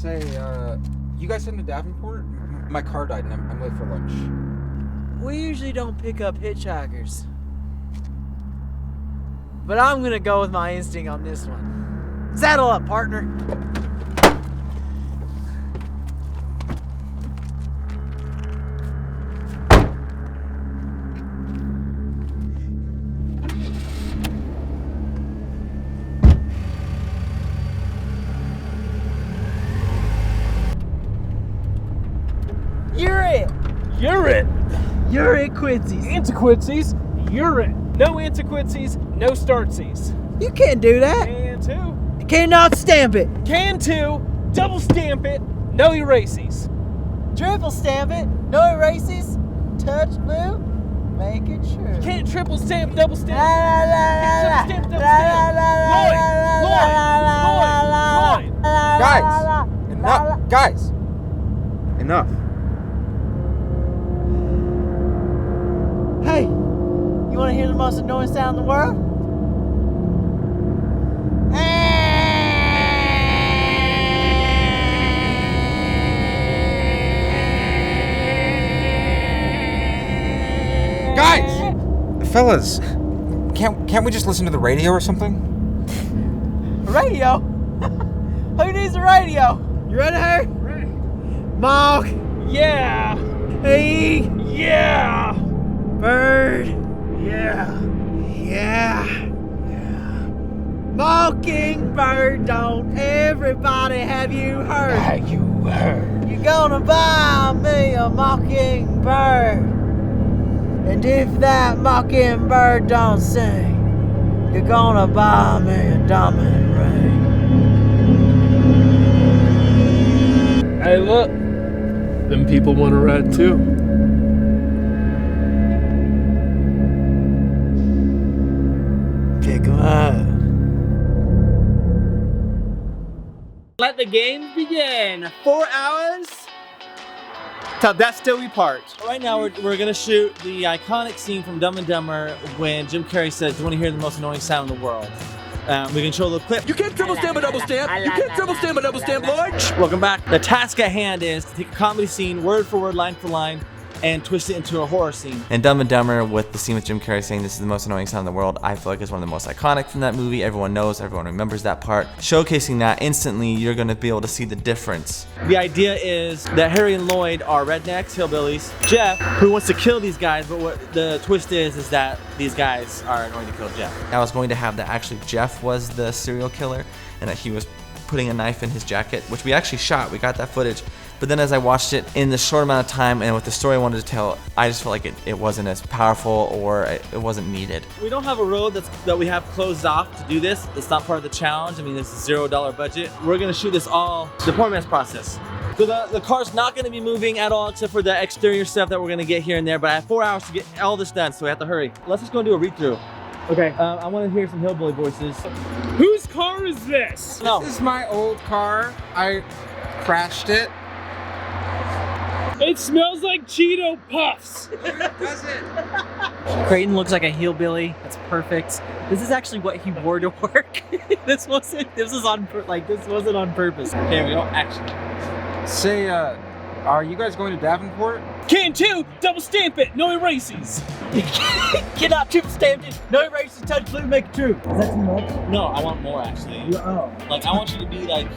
Say, you guys heading to Davenport? My car died and I'm late for lunch. We usually don't pick up hitchhikers. But I'm gonna go with my instinct on this one. Saddle up, partner. You're it! You're it! You're it, Quincy's. Antiquincy's, you're it! No antiquincy's, no startsies. You can't do that. Can two. You cannot stamp it. Can two. Double stamp it. No erases. Triple stamp it. No erases. Touch blue. Make it true. You can't triple stamp, double stamp. La, la, la, la, Can't triple stamp, double la, stamp. la, Lloyd, Lloyd, Lloyd, Lloyd. Guys! Enough. Hey, you want to hear the most annoying sound in the world? Guys! Fellas, can't we just listen to the radio or something? Radio? Who needs a radio? You ready, Harry? Ready. Mark. Yeah. Hey. Yeah. Bird. Yeah. Yeah. Mockingbird, don't everybody have you heard? You heard. You're gonna buy me a mockingbird. And if that mockingbird don't sing, you're gonna buy me a diamond ring. Hey, look. Them people want to ride too. Pick 'em up. Let the games begin. 4 hours till Death Still We Part. Right now, we're gonna shoot the iconic scene from Dumb and Dumber when Jim Carrey says, "Do you want to hear the most annoying sound in the world?" We can show a little clip. You can't triple stamp a double stamp. You can't triple stamp a double stamp, Lord. Welcome back. The task at hand is to take a comedy scene, word for word, line for line, and twist it into a horror scene. And Dumb and Dumber, with the scene with Jim Carrey saying this is the most annoying sound in the world, I feel like it's one of the most iconic from that movie. Everyone knows, everyone remembers that part. Showcasing that instantly, you're gonna be able to see the difference. The idea is that Harry and Lloyd are rednecks, hillbillies. Jeff, who wants to kill these guys, but what the twist is that these guys are going to kill Jeff. I was going to have that actually Jeff was the serial killer and that he was putting a knife in his jacket, which we actually shot. We got that footage. But then as I watched it in the short amount of time and with the story I wanted to tell, I just felt like it wasn't as powerful or it wasn't needed. We don't have a road that we have closed off to do this. It's not part of the challenge. I mean, this is $0 budget. We're gonna shoot this all the poor man's process. So the car's not gonna be moving at all except for the exterior stuff that we're gonna get here and there, but I have 4 hours to get all this done, so we have to hurry. Let's just go do a read-through. Okay. I wanna hear some hillbilly voices. Whose car is this? No. This is my old car. I crashed it. It smells like Cheeto Puffs. Does it? Creighton looks like a hillbilly. That's perfect. This is actually what he wore to work. This wasn't on purpose. Here we go, action. Say, are you guys going to Davenport? Can two, double stamp it, no erases. Cannot triple stamp it. No erasers, touch blue, make it true. Is that too much? No, I want more actually. Oh. Like, I want you to be like,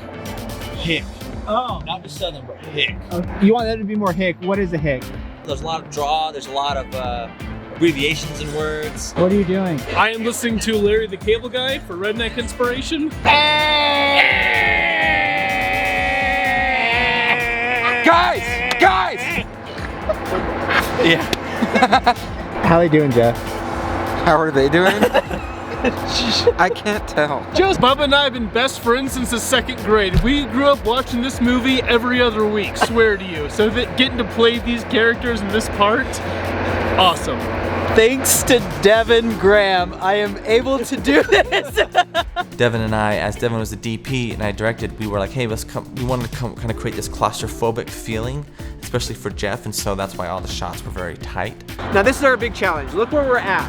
hick. Oh. Not just southern, but hick. You want that to be more hick. What is a hick? There's a lot of draw, there's a lot of abbreviations in words. What are you doing? I am listening to Larry the Cable Guy for redneck inspiration. Guys! Yeah. How are they doing, Jeff? How are they doing? I can't tell. Bubba and I have been best friends since the 2nd grade. We grew up watching this movie every other week, swear to you. So that getting to play these characters in this part, awesome. Thanks to Devin Graham, I am able to do this. Devin and I, as Devin was the DP and I directed, we were like, hey, we wanted to kind of create this claustrophobic feeling, especially for Jeff, and so that's why all the shots were very tight. Now this is our big challenge. Look where we're at.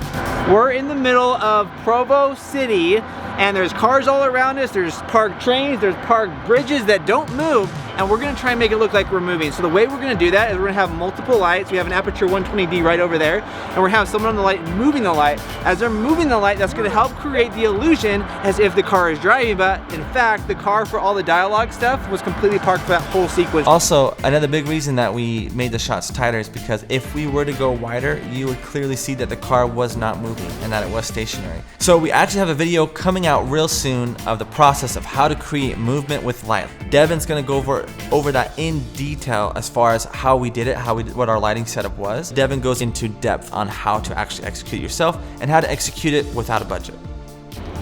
We're in the middle of Provo City, and there's cars all around us. There's parked trains, there's parked bridges that don't move, and we're gonna try and make it look like we're moving. So the way we're gonna do that is we're gonna have multiple lights. We have an aperture 120D right over there, and we're gonna have someone on the light moving the light. As they're moving the light, that's gonna help create the illusion as if the car is driving, but in fact, the car for all the dialogue stuff was completely parked for that whole sequence. Also, another big reason that we made the shots tighter is because if we were to go wider, you would clearly see that the car was not moving and that it was stationary. So we actually have a video coming out real soon of the process of how to create movement with light. Devin's gonna go over that in detail as far as how we did it, what our lighting setup was. Devin goes into depth on how to actually execute it yourself and how to execute it without a budget.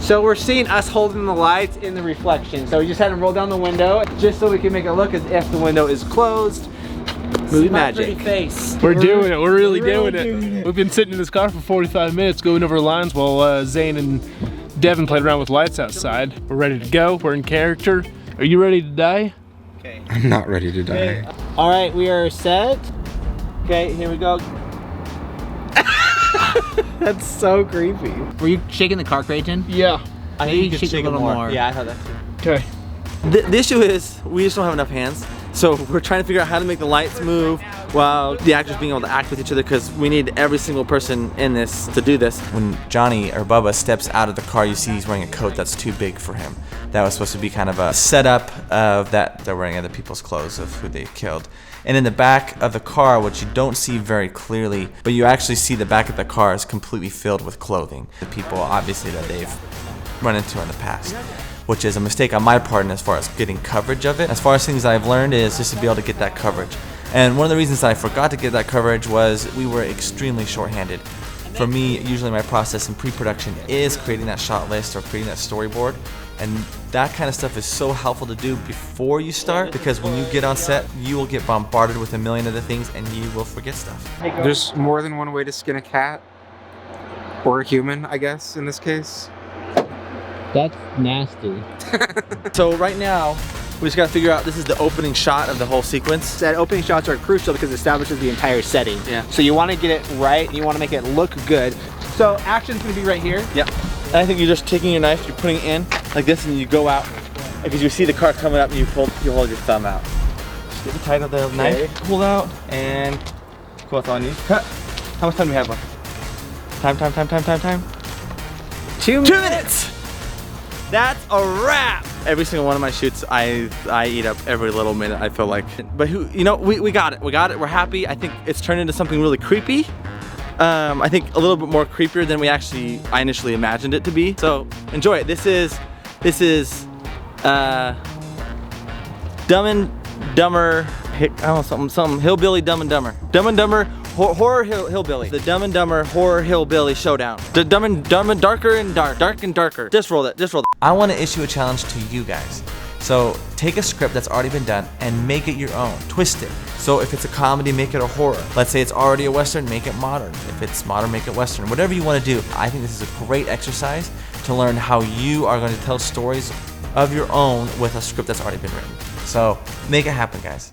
So we're seeing us holding the lights in the reflection. So we just had to roll down the window just so we can make it look as if the window is closed. Movie magic. Face. We're doing it. We're really doing it. We've been sitting in this car for 45 minutes going over lines while Zane and Devin played around with lights outside. We're ready to go. We're in character. Are you ready to die? Okay. I'm not ready to die. All right, we are set. Okay, here we go. That's so creepy. Were you shaking the car, Creighton? Yeah. I Maybe think you could shake it a little more. Yeah, I thought that too. Okay. The issue is we just don't have enough hands. So we're trying to figure out how to make the lights move while the actors being able to act with each other, because we need every single person in this to do this. When Johnny or Bubba steps out of the car, you see he's wearing a coat that's too big for him. That was supposed to be kind of a setup of that they're wearing other people's clothes of who they killed. And in the back of the car, which you don't see very clearly, but you actually see the back of the car is completely filled with clothing. The people, obviously, that they've run into in the past, which is a mistake on my part as far as getting coverage of it. As far as things I've learned is just to be able to get that coverage. And one of the reasons that I forgot to get that coverage was we were extremely short-handed. For me, usually my process in pre-production is creating that shot list or creating that storyboard. And that kind of stuff is so helpful to do before you start, because when you get on set, you will get bombarded with a million other things and you will forget stuff. There's more than one way to skin a cat. Or a human, I guess, in this case. That's nasty. So right now, we just gotta figure out, this is the opening shot of the whole sequence. That opening shots are crucial because it establishes the entire setting. Yeah. So you want to get it right, and you want to make it look good. So action's gonna be right here. Yep. And I think you're just taking your knife, you're putting it in like this, and you go out. Because you see the car coming up and you hold your thumb out. Just get the tight of the knife, pull out, and go on you. Cut. How much time do we have left? Time. 2 minutes! That's a wrap! Every single one of my shoots, I eat up every little minute, I feel like. But we got it. We're happy. I think it's turned into something really creepy. I think a little bit more creepier than I initially imagined it to be. So enjoy it. This is Dumb and Dumber, I don't know, some hillbilly Dumb and Dumber. Dumb and Dumber horror hillbilly. The Dumb and Dumber horror hillbilly showdown. The Dumb and darker and dark and darker. Just roll that. I want to issue a challenge to you guys. So take a script that's already been done and make it your own. Twist it. So if it's a comedy, make it a horror. Let's say it's already a Western, make it modern. If it's modern, make it Western. Whatever you want to do. I think this is a great exercise to learn how you are going to tell stories of your own with a script that's already been written. So make it happen, guys.